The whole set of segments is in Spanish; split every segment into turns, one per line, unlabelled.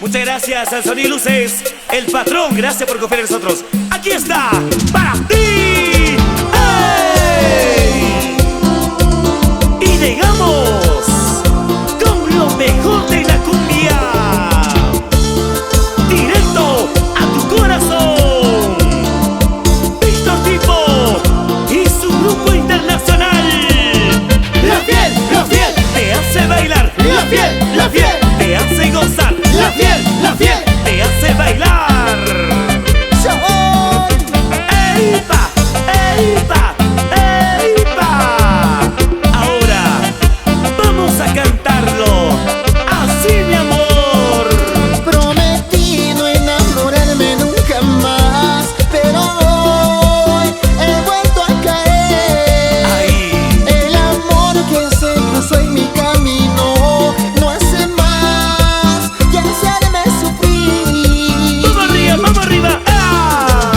Muchas gracias al Sonido y Luces, el patrón, gracias por confiar en nosotros. Aquí está, para ti. ¡Hey! Y llegamos con lo mejor de la cumbia, directo a tu corazón. Víctor Tipo y su grupo internacional. La fiel te hace bailar. La fiel te hace gozar. La fiel te hace bailar. ¡Eipa! ¡Eipa! ¡Eipa! Ahora vamos a cantarlo así, mi amor.
Prometí no enamorarme nunca más, pero hoy he vuelto a caer.
Ahí.
El amor que se cruzó en mi camino no hace más que hacerme sufrir.
Vamos arriba. ¡Ah!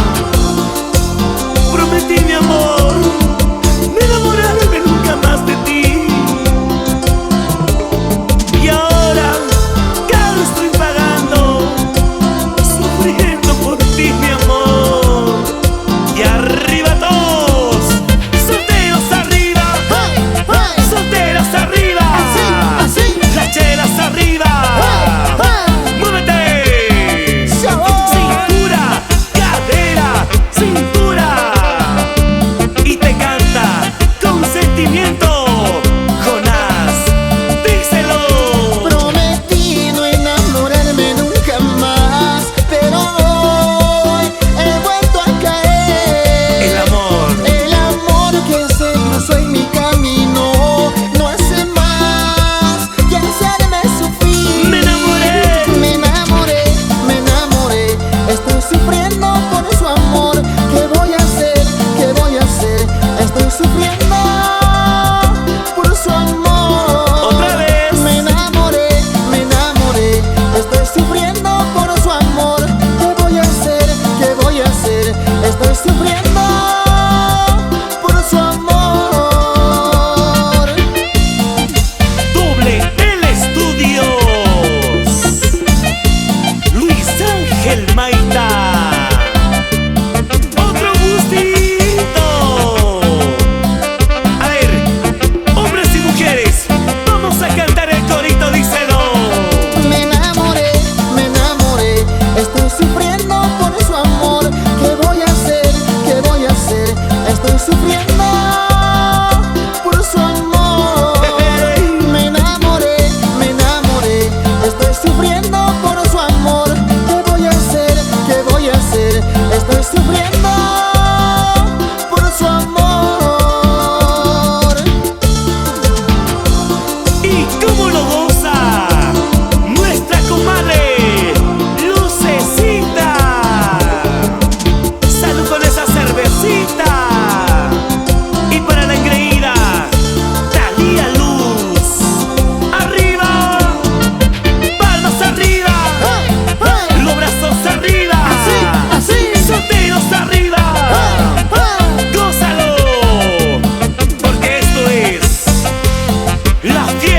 Prometí, mi amor, no enamorarme nunca más de ti. Y ahora caro estoy pagando, sufriendo por ti, mi amor. Y arriba todos, solteros arriba,
¡Hey! ¡Hey!
solteras arriba,
Así,
las chelas arriba.
¡Hey!
¡Muévete!
¡Sabor!
Cintura, cadera, cintura. Y te canta con sentimiento, Jonás, díselo.
Prometí no enamorarme nunca más, pero hoy he vuelto a caer.
El amor
que se cruzó en mi camino no hace más que hacerme sufrir.
Me enamoré.
Me enamoré, estoy sufriendo por su amor. ¿Qué voy a hacer? ¿Qué voy a hacer? Estoy sufriendo por su amor.
Otra vez.
Me enamoré, estoy sufriendo por su amor. ¿Qué voy a hacer? ¿Qué voy a hacer? Estoy sufriendo por su amor.
Doble el Estudios. Luis Ángel Maita. Otro gustito. A ver, hombres y mujeres, vamos a cantar el corito, díselo.
Me enamoré, estoy sufriendo por su amor. ¿Qué voy a hacer? ¿Qué voy a hacer? Estoy sufriendo por su amor. Me enamoré, estoy sufriendo por su amor. ¿Qué voy a hacer? ¿Qué voy a hacer? Estoy sufriendo por su amor.
¿Y cómo lo goza nuestra comadre Lucecita? Salud con esa cervecita. Y para la engreída, Talía Luz. Arriba, palmas arriba,
¡Hey! ¡Hey!
los brazos arriba,
Así.
solteros arriba.
¡Hey!
Gózalo, porque esto es la fiesta.